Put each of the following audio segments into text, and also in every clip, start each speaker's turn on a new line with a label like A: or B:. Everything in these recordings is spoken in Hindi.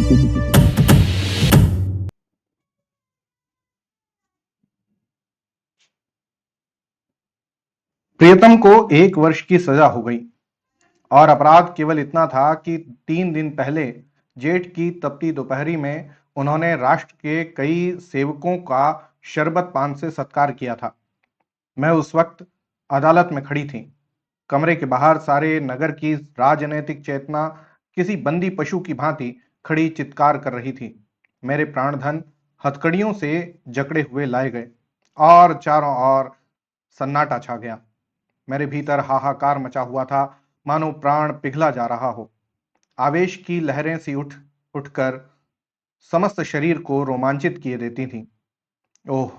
A: प्रियतम को 1 वर्ष की सजा हो गई और अपराध केवल इतना था कि 3 दिन पहले जेठ की तपती दोपहरी में उन्होंने राष्ट्र के कई सेवकों का शरबत पान से सत्कार किया था। मैं उस वक्त अदालत में खड़ी थी। कमरे के बाहर सारे नगर की राजनैतिक चेतना किसी बंदी पशु की भांति खड़ी चित्कार कर रही थी। मेरे प्राणधन हथकड़ियों से जकड़े हुए लाए गए और चारों ओर सन्नाटा छा गया। मेरे भीतर हाहाकार मचा हुआ था, मानो प्राण पिघला जा रहा हो। आवेश की लहरें सी उठकर समस्त शरीर को रोमांचित किए देती थीं। ओह,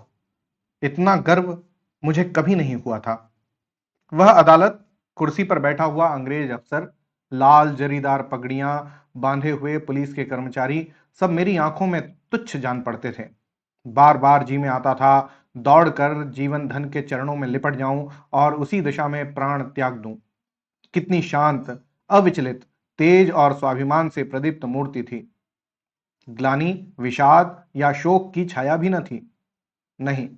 A: इतना गर्व मुझे कभी नहीं हुआ था। वह अदालत, कुर्सी पर बैठा हुआ अंग्रेज अफसर, लाल जरीदार पगड़ियां बांधे हुए पुलिस के कर्मचारी, सब मेरी आंखों में तुच्छ जान पड़ते थे। बार बार जी में आता था दौड़कर जीवन धन के चरणों में लिपट जाऊं और उसी दिशा में प्राण त्याग दूं। कितनी शांत, अविचलित, तेज और स्वाभिमान से प्रदीप्त मूर्ति थी। ग्लानि, विषाद या शोक की छाया भी न थी। नहीं,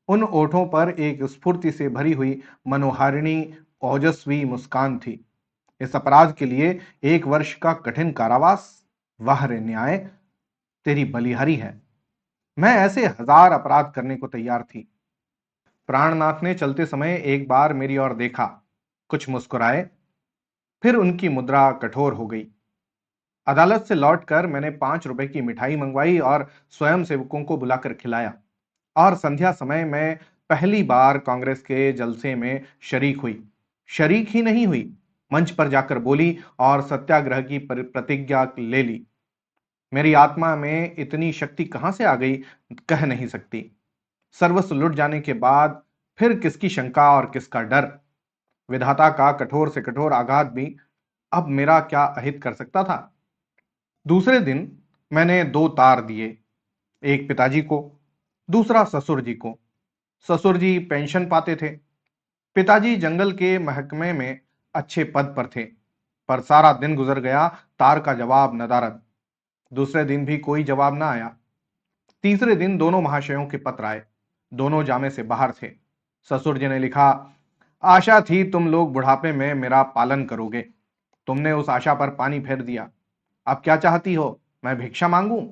A: उन ओठों पर एक स्फूर्ति से भरी हुई मनोहारिणी ओजस्वी मुस्कान थी। इस अपराध के लिए 1 वर्ष का कठिन कारावास? वाह रे न्याय, तेरी बलिहारी है। मैं ऐसे 1000 अपराध करने को तैयार थी। प्राणनाथ ने चलते समय एक बार मेरी ओर देखा, कुछ मुस्कुराए, फिर उनकी मुद्रा कठोर हो गई। अदालत से लौटकर मैंने 5 रुपए की मिठाई मंगवाई और स्वयं सेवकों को बुलाकर खिलाया। और संध्या समय मैं पहली बार कांग्रेस के जलसे में शरीक हुई। शरीक ही नहीं हुई, मंच पर जाकर बोली और सत्याग्रह की प्रतिज्ञा ले ली। मेरी आत्मा में इतनी शक्ति कहां से आ गई, कह नहीं सकती। सर्वस्व लुट जाने के बाद फिर किसकी शंका और किसका डर। विधाता का कठोर से कठोर आघात भी अब मेरा क्या अहित कर सकता था। दूसरे दिन मैंने 2 तार दिए, एक पिताजी को, दूसरा ससुर जी को। ससुर जी पेंशन पाते थे, पिताजी जंगल के महकमे में अच्छे पद पर थे, पर सारा दिन गुजर गया, तार का जवाब नदारद। दूसरे दिन भी कोई जवाब ना आया। तीसरे दिन दोनों महाशयों के पत्र आए, दोनों जामे से बाहर थे। ससुर जी ने लिखा, आशा थी तुम लोग बुढ़ापे में मेरा पालन करोगे, तुमने उस आशा पर पानी फेर दिया। अब क्या चाहती हो, मैं भिक्षा मांगूं?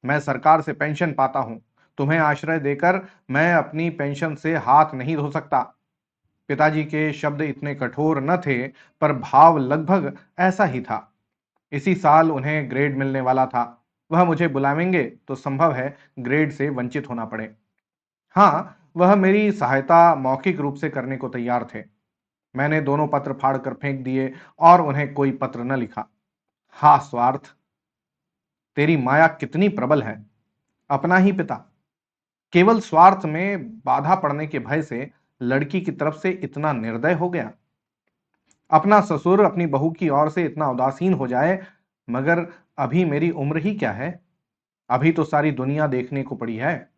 A: मैं सरकार से पेंशन पाता हूं, तुम्हें आश्रय देकर मैं अपनी पेंशन से हाथ नहीं धो सकता। पिताजी के शब्द इतने कठोर न थे, पर भाव लगभग ऐसा ही था। इसी साल उन्हें ग्रेड मिलने वाला था। वह मुझे बुलावेंगे तो संभव है ग्रेड से वंचित होना पड़े। हाँ, वह मेरी सहायता मौखिक रूप से करने को तैयार थे। मैंने दोनों पत्र फाड़कर फेंक दिए और उन्हें कोई पत्र न लिखा। हा स्वार्थ, तेरी माया कितनी प्रबल है। अपना ही पिता, केवल स्वार्थ में बाधा पड़ने के भय से लड़की की तरफ से इतना निर्दय हो गया। अपना ससुर अपनी बहू की ओर से इतना उदासीन हो जाए, मगर अभी मेरी उम्र ही क्या है, अभी तो सारी दुनिया देखने को पड़ी है।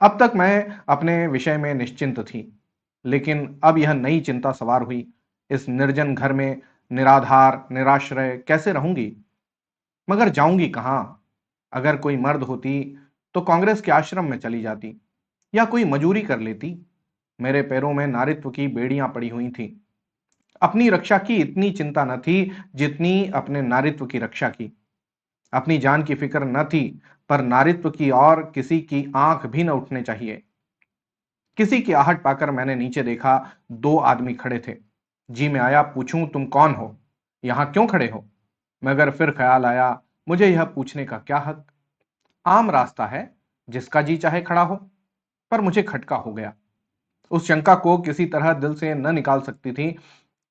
A: अब तक मैं अपने विषय में निश्चिंत थी, लेकिन अब यह नई चिंता सवार हुई। इस निर्जन घर में निराधार निराश्रय कैसे रहूंगी? मगर जाऊंगी कहां? अगर कोई मर्द होती तो कांग्रेस के आश्रम में चली जाती या कोई मजूरी कर लेती। मेरे पैरों में नारित्व की बेड़ियां पड़ी हुई थीं। अपनी रक्षा की इतनी चिंता न थी जितनी अपने नारित्व की रक्षा की। अपनी जान की फिक्र न थी, पर नारित्व की और किसी की आंख भी न उठने चाहिए। किसी की आहट पाकर मैंने नीचे देखा, 2 आदमी खड़े थे। जी में आया पूछूं तुम कौन हो, यहां क्यों खड़े हो? मगर फिर ख्याल आया, मुझे यह पूछने का क्या हक। आम रास्ता है, जिसका जी चाहे खड़ा हो। पर मुझे खटका हो गया। उस शंका को किसी तरह दिल से न निकाल सकती थी।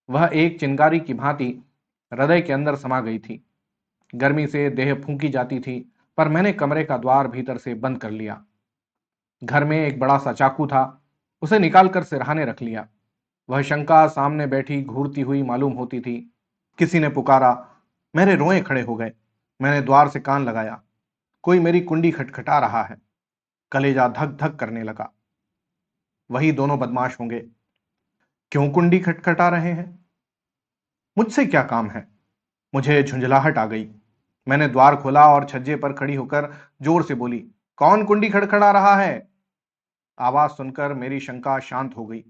A: वह एक चिंगारी की भांति हृदय के अंदर समा गई थी। गर्मी से देह फूंकी जाती थी, पर मैंने कमरे का द्वार भीतर से बंद कर लिया। घर में एक बड़ा सा चाकू था, उसे निकालकर सिरहाने रख लिया। वह शंका सामने बैठी घूरती हुई मालूम होती थी। किसी ने पुकारा, मेरे रोए खड़े हो गए। मैंने द्वार से कान लगाया, कोई मेरी कुंडी खटखटा रहा है। कलेजा धक धक करने लगा। वही दोनों बदमाश होंगे। क्यों कुंडी खटखटा रहे हैं? मुझसे क्या काम है? मुझे झुंझलाहट आ गई। मैंने द्वार खोला और छज्जे पर खड़ी होकर जोर से बोली, कौन कुंडी खड़खड़ा रहा है? आवाज सुनकर मेरी शंका शांत हो गई।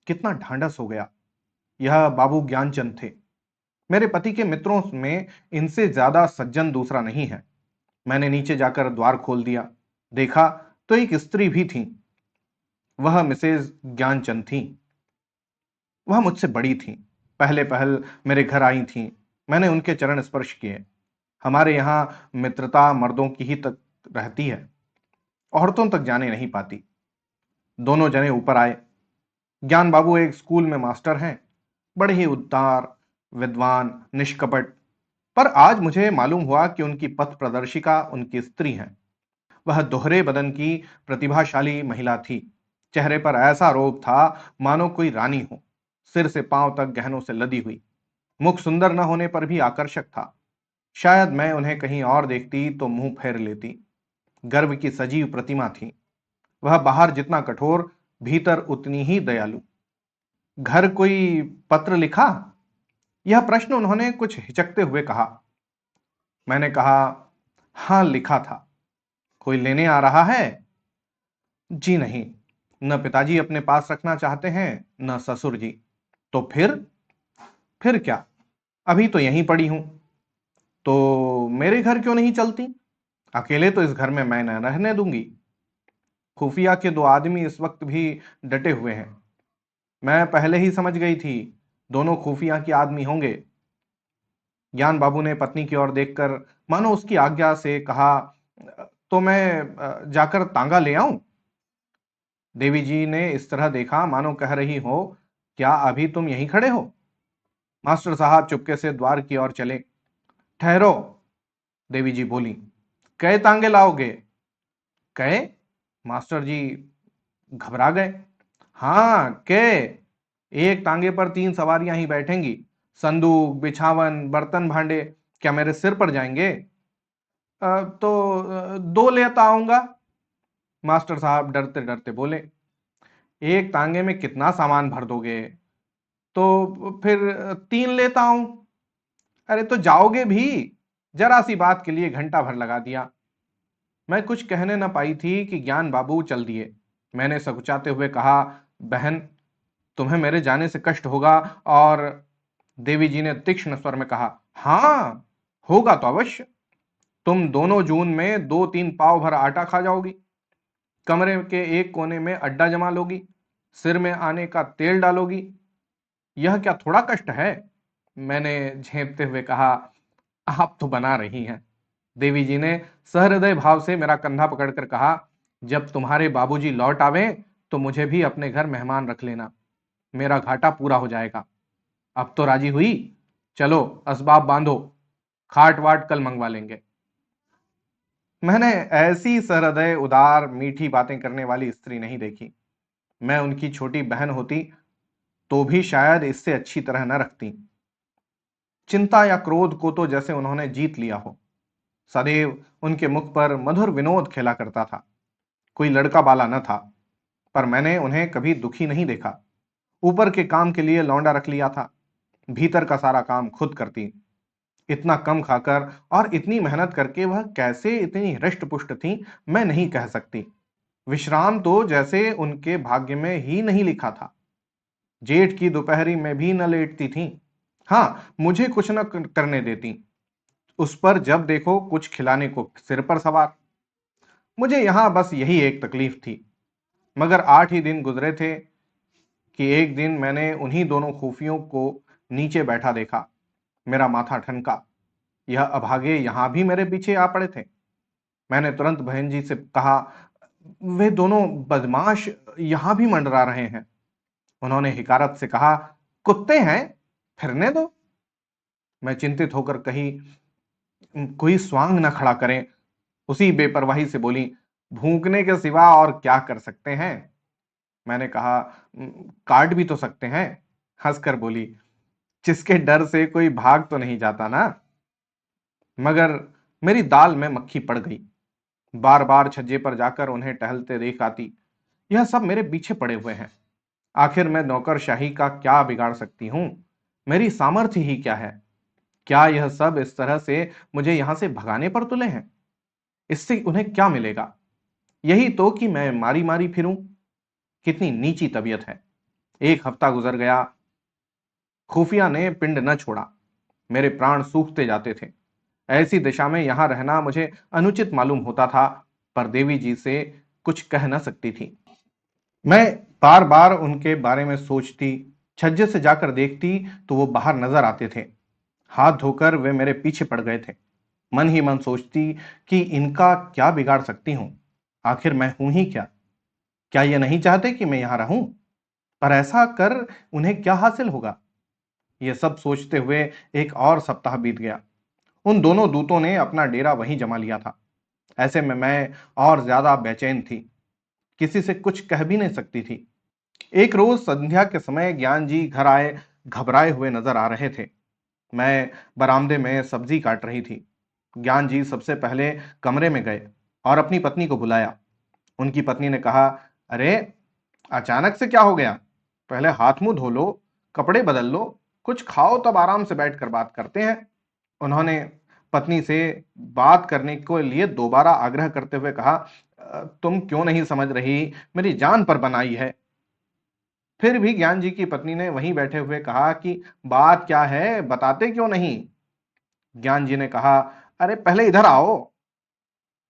A: कितना ढांढस हो गया। यह बाबू ज्ञानचंद थे। मेरे पति के मित्रों में इनसे ज्यादा सज्जन दूसरा नहीं है। मैंने नीचे जाकर द्वार खोल दिया। देखा तो एक स्त्री भी थी। वह मिसेज ज्ञानचंद थी। वह मुझसे बड़ी थी। पहले पहल मेरे घर आई थी। मैंने उनके चरण स्पर्श किए। हमारे यहाँ मित्रता मर्दों की ही तक रहती है, औरतों तक जाने नहीं पाती। दोनों जने ऊपर आए। ज्ञान बाबू एक स्कूल में मास्टर हैं, बड़े ही उदार, विद्वान, निष्कपट। पर आज मुझे मालूम हुआ कि उनकी पथ प्रदर्शिका उनकी स्त्री है। वह दोहरे बदन की प्रतिभाशाली महिला थी। चेहरे पर ऐसा रोब था मानो कोई रानी हो, सिर से पांव तक गहनों से लदी हुई। मुख सुंदर न होने पर भी आकर्षक था। शायद मैं उन्हें कहीं और देखती तो मुंह फेर लेती। गर्व की सजीव प्रतिमा थी। वह बाहर जितना कठोर, भीतर उतनी ही दयालु। घर कोई पत्र लिखा? यह प्रश्न उन्होंने कुछ हिचकते हुए कहा। मैंने कहा, हां लिखा था। कोई लेने आ रहा है? जी नहीं, न पिताजी अपने पास रखना चाहते हैं, न ससुर जी। तो फिर क्या? अभी तो यहीं पड़ी हूं। तो मेरे घर क्यों नहीं चलती? अकेले तो इस घर में मैं न रहने दूंगी। खुफिया के दो आदमी इस वक्त भी डटे हुए हैं। मैं पहले ही समझ गई थी, दोनों खुफिया के आदमी होंगे। ज्ञान बाबू ने पत्नी की ओर देखकर मानो उसकी आज्ञा से कहा, तो मैं जाकर तांगा ले आऊं? देवी जी ने इस तरह देखा मानो कह रही हो, क्या अभी तुम यहीं खड़े हो? मास्टर साहब चुपके से द्वार की ओर चले। ठहरो, देवी जी बोली, कै तांगे लाओगे? कै? मास्टर जी घबरा गए। हाँ, कै। एक तांगे पर 3 सवारियां ही बैठेंगी। संदूक, बिछावन, बर्तन भांडे क्या मेरे सिर पर जाएंगे? तो 2 लेता आऊंगा। मास्टर साहब डरते डरते बोले, एक तांगे में कितना सामान भर दोगे? तो फिर 3 लेता आऊं। अरे तो जाओगे भी? जरा सी बात के लिए घंटा भर लगा दिया। मैं कुछ कहने न पाई थी कि ज्ञान बाबू चल दिए। मैंने सकुचाते हुए कहा, बहन, तुम्हें मेरे जाने से कष्ट होगा। और देवी जी ने तीक्ष्ण स्वर में कहा, हां, होगा तो अवश्य। तुम दोनों जून में 2-3 पाव भर आटा खा जाओगी। कमरे के एक कोने में अड्डा जमा लोगी। सिर में आने का तेल डालोगी। यह क्या थोड़ा कष्ट है? मैंने झेपते हुए कहा, आप तो बना रही हैं। देवी जी ने सहृदय भाव से मेरा कंधा पकड़कर कहा, जब तुम्हारे बाबूजी लौट आवे तो मुझे भी अपने घर मेहमान रख लेना। मेरा घाटा पूरा हो जाएगा। अब तो राजी हुई? चलो असबाब बांधो, खाट वाट कल मंगवा लेंगे। मैंने ऐसी सहृदय, उदार, मीठी बातें करने वाली स्त्री नहीं देखी। मैं उनकी छोटी बहन होती तो भी शायद इससे अच्छी तरह न रखती। चिंता या क्रोध को तो जैसे उन्होंने जीत लिया हो। सदैव उनके मुख पर मधुर विनोद खेला करता था। कोई लड़का बाला न था। पर मैंने उन्हें कभी दुखी नहीं देखा। ऊपर के काम के लिए लौंडा रख लिया था, भीतर का सारा काम खुद करती। इतना कम खाकर और इतनी मेहनत करके वह कैसे इतनी हृष्ट पुष्ट थी, मैं नहीं कह सकती। विश्राम तो जैसे उनके भाग्य में ही नहीं लिखा था। जेठ की दोपहरी में भी न लेटती थीं। हाँ, मुझे कुछ न करने देती। उस पर जब देखो कुछ खिलाने को सिर पर सवार। मुझे यहां बस यही एक तकलीफ थी। मगर 8 ही दिन गुजरे थे कि एक दिन मैंने उन्हीं दोनों खूफियों को नीचे बैठा देखा। मेरा माथा ठनका। यह अभागे यहां भी मेरे पीछे आ पड़े थे। मैंने तुरंत बहन जी से कहा, वे दोनों बदमाश यहां भी मंडरा रहे हैं। उन्होंने हिकारत से कहा, कुत्ते हैं, फिरने दो। मैं चिंतित होकर कही, कोई स्वांग न खड़ा करें। उसी बेपरवाही से बोली, भूखने के सिवा और क्या कर सकते हैं? मैंने कहा, काट भी तो सकते हैं। हंसकर बोली, जिसके डर से कोई भाग तो नहीं जाता ना। मगर मेरी दाल में मक्खी पड़ गई। बार बार छज्जे पर जाकर उन्हें टहलते देख आती। यह सब मेरे पीछे पड़े हुए हैं। आखिर मैं नौकरशाही का क्या बिगाड़ सकती हूं? मेरी सामर्थ्य ही क्या है? क्या यह सब इस तरह से मुझे यहां से भगाने पर तुले हैं? इससे उन्हें क्या मिलेगा? यही तो कि मैं मारी मारी फिरूं। कितनी नीची तबीयत है। एक हफ्ता गुजर गया, खुफिया ने पिंड न छोड़ा। मेरे प्राण सूखते जाते थे। ऐसी दिशा में यहां रहना मुझे अनुचित मालूम होता था, पर देवी जी से कुछ कह न सकती थी। मैं बार बार उनके बारे में सोचती, छज्जे से जाकर देखती तो वो बाहर नजर आते थे। हाथ धोकर वे मेरे पीछे पड़ गए थे। मन ही मन सोचती कि इनका क्या बिगाड़ सकती हूं। आखिर मैं हूं ही क्या? क्या ये नहीं चाहते कि मैं यहां रहूं? पर ऐसा कर उन्हें क्या हासिल होगा? ये सब सोचते हुए एक और सप्ताह बीत गया। उन दोनों दूतों ने अपना डेरा वहीं जमा लिया था। ऐसे में मैं और ज्यादा बेचैन थी। किसी से कुछ कह भी नहीं सकती थी। एक रोज संध्या के समय ज्ञान जी घर आए, घबराए हुए नजर आ रहे थे। मैं बरामदे में सब्जी काट रही थी। ज्ञान जी सबसे पहले कमरे में गए और अपनी पत्नी को बुलाया। उनकी पत्नी ने कहा, अरे अचानक से क्या हो गया? पहले हाथ मुंह धो लो, कपड़े बदल लो, कुछ खाओ, तब आराम से बैठकर बात करते हैं। उन्होंने पत्नी से बात करने के लिए दोबारा आग्रह करते हुए कहा, तुम क्यों नहीं समझ रही? मेरी जान पर बनाई है। फिर भी ज्ञान जी की पत्नी ने वहीं बैठे हुए कहा कि बात क्या है, बताते क्यों नहीं? ज्ञान जी ने कहा, अरे पहले इधर आओ।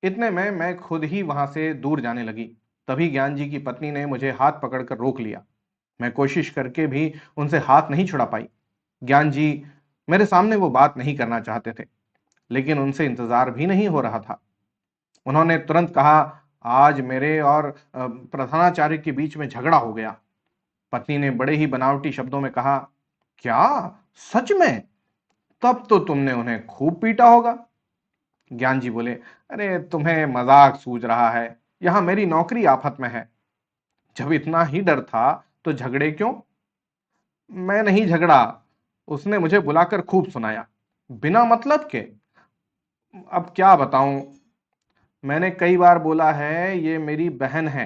A: इतने में मैं खुद ही वहां से दूर जाने लगी। तभी ज्ञान जी की पत्नी ने मुझे हाथ पकड़कर रोक लिया। मैं कोशिश करके भी उनसे हाथ नहीं छुड़ा पाई। ज्ञान जी मेरे सामने वो बात नहीं करना चाहते थे, लेकिन उनसे इंतजार भी नहीं हो रहा था। उन्होंने तुरंत कहा, आज मेरे और प्रधानाचार्य के बीच में झगड़ा हो गया। पत्नी ने बड़े ही बनावटी शब्दों में कहा, क्या? सच में? तब तो तुमने उन्हें खूब पीटा होगा। ज्ञान जी बोले, अरे तुम्हें मजाक सूझ रहा है। यहां मेरी नौकरी आफत में है। जब इतना ही डर था तो झगड़े क्यों? मैं नहीं झगड़ा। उसने मुझे बुलाकर खूब सुनाया, बिना मतलब के। अब क्या बताऊं? मैंने कई बार बोला है, ये मेरी बहन है,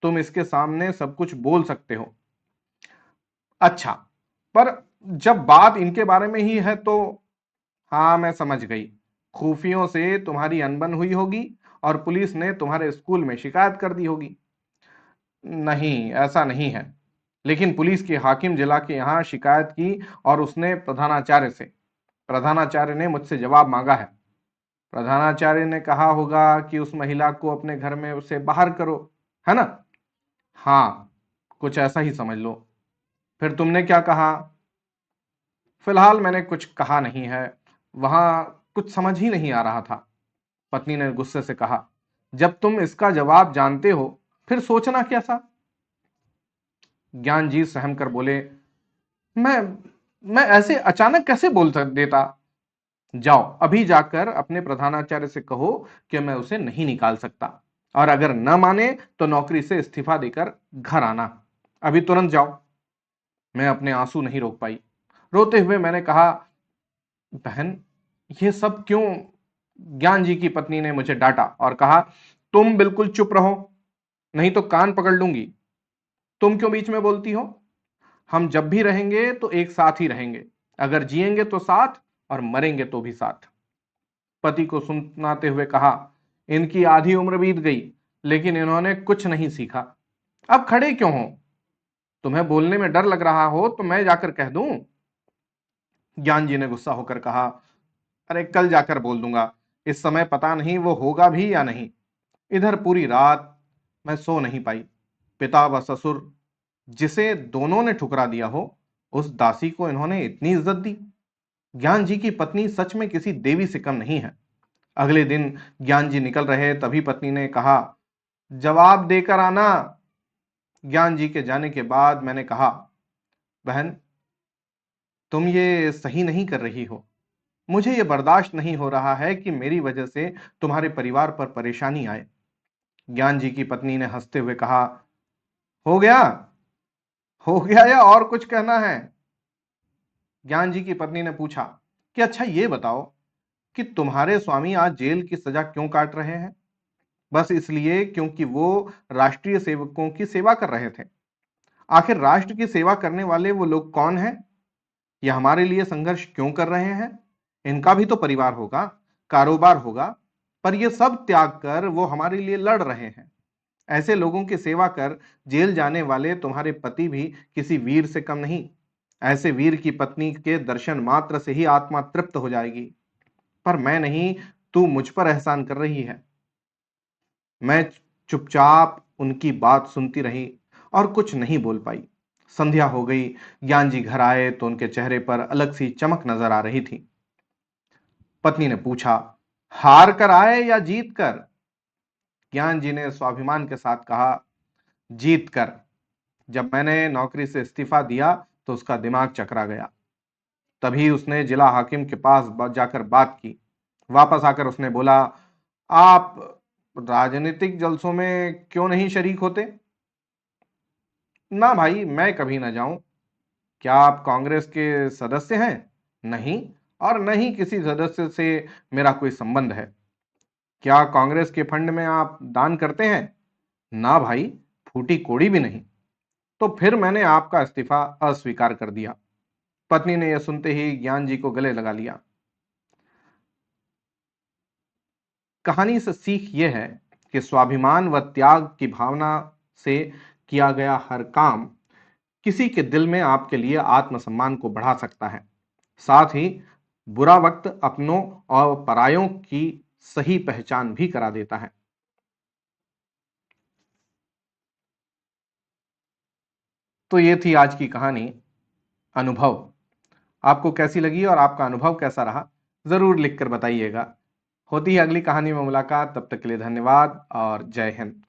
A: तुम इसके सामने सब कुछ बोल सकते हो। अच्छा, पर जब बात इनके बारे में ही है तो। हाँ, मैं समझ गई। खुफियों से तुम्हारी अनबन हुई होगी और पुलिस ने तुम्हारे स्कूल में शिकायत कर दी होगी। नहीं, ऐसा नहीं है। लेकिन पुलिस के हाकिम जिला के यहाँ शिकायत की और उसने प्रधानाचार्य से। प्रधानाचार्य ने मुझसे जवाब मांगा है। प्रधानाचार्य ने कहा होगा कि उस महिला को अपने घर में उसे बाहर करो, है ना? हाँ, कुछ ऐसा ही समझ लो। फिर तुमने क्या कहा? फिलहाल मैंने कुछ कहा नहीं है। वहां कुछ समझ ही नहीं आ रहा था। पत्नी ने गुस्से से कहा, जब तुम इसका जवाब जानते हो फिर सोचना कैसा? ज्ञान जी सहम कर बोले, मैं मैं ऐसे अचानक कैसे देता? जाओ अभी जाकर अपने प्रधानाचार्य से कहो कि मैं उसे नहीं निकाल सकता, और अगर न माने तो नौकरी से इस्तीफा देकर घर आना। अभी तुरंत जाओ। मैं अपने आंसू नहीं रोक पाई। रोते हुए मैंने कहा, बहन, ये सब क्यों? ज्ञान जी की पत्नी ने मुझे डांटा और कहा, तुम बिल्कुल चुप रहो, नहीं तो कान पकड़ लूंगी। तुम क्यों बीच में बोलती हो? हम जब भी रहेंगे तो एक साथ ही रहेंगे। अगर जिएंगे तो साथ, और मरेंगे तो भी साथ। पति को सुनाते हुए कहा, इनकी आधी उम्र बीत गई, लेकिन इन्होंने कुछ नहीं सीखा। अब खड़े क्यों हो? तुम्हें बोलने में डर लग रहा हो तो मैं जाकर कह दूं? ज्ञान जी ने गुस्सा होकर कहा, अरे कल जाकर बोल दूंगा। इस समय पता नहीं वो होगा भी या नहीं। इधर पूरी रात मैं सो नहीं पाई। पिता व ससुर, जिसे दोनों ने ठुकरा दिया हो, उस दासी को इन्होंने इतनी इज्जत दी। ज्ञान जी की पत्नी सच में किसी देवी से कम नहीं है। अगले दिन ज्ञान जी निकल रहे तभी पत्नी ने कहा, जवाब देकर आना। ज्ञान जी के जाने के बाद मैंने कहा, बहन, तुम ये सही नहीं कर रही हो। मुझे ये बर्दाश्त नहीं हो रहा है कि मेरी वजह से तुम्हारे परिवार पर परेशानी आए। ज्ञान जी की पत्नी ने हंसते हुए कहा, हो गया? हो गया या और कुछ कहना है? ज्ञान जी की पत्नी ने पूछा कि अच्छा ये बताओ कि तुम्हारे स्वामी आज जेल की सजा क्यों काट रहे हैं? बस इसलिए क्योंकि वो राष्ट्रीय सेवकों की सेवा कर रहे थे। आखिर राष्ट्र की सेवा करने वाले वो लोग कौन हैं? ये हमारे लिए संघर्ष क्यों कर रहे हैं? इनका भी तो परिवार होगा, कारोबार होगा, पर ये सब त्याग कर वो हमारे लिए लड़ रहे हैं। ऐसे लोगों की सेवा कर जेल जाने वाले तुम्हारे पति भी किसी वीर से कम नहीं। ऐसे वीर की पत्नी के दर्शन मात्र से ही आत्मा तृप्त हो जाएगी। पर मैं नहीं, तू मुझ पर एहसान कर रही है। मैं चुपचाप उनकी बात सुनती रही और कुछ नहीं बोल पाई। संध्या हो गई। ज्ञान जी घर आए तो उनके चेहरे पर अलग सी चमक नजर आ रही थी। पत्नी ने पूछा, हार कर आए या जीत कर? ज्ञान जी ने स्वाभिमान के साथ कहा, जीत कर। जब मैंने नौकरी से इस्तीफा दिया तो उसका दिमाग चकरा गया। तभी उसने जिला हाकिम के पास जाकर बात की। वापस आकर उसने बोला, आप राजनीतिक जलसों में क्यों नहीं शरीक होते? ना भाई, मैं कभी ना जाऊं। क्या आप कांग्रेस के सदस्य हैं? नहीं। और न ही किसी सदस्य से मेरा कोई संबंध है। क्या कांग्रेस के फंड में आप दान करते हैं? ना भाई, फूटी कोड़ी भी नहीं। तो फिर मैंने आपका इस्तीफा अस्वीकार कर दिया। पत्नी ने यह सुनते ही ज्ञान जी को गले लगा लिया। कहानी से सीख यह है कि स्वाभिमान व त्याग की भावना से किया गया हर काम किसी के दिल में आपके लिए आत्मसम्मान को बढ़ा सकता है। साथ ही बुरा वक्त अपनों और परायों की सही पहचान भी करा देता है। तो ये थी आज की कहानी, अनुभव। आपको कैसी लगी और आपका अनुभव कैसा रहा, जरूर लिखकर बताइएगा। होती है अगली कहानी में मुलाकात। तब तक के लिए धन्यवाद और जय हिंद।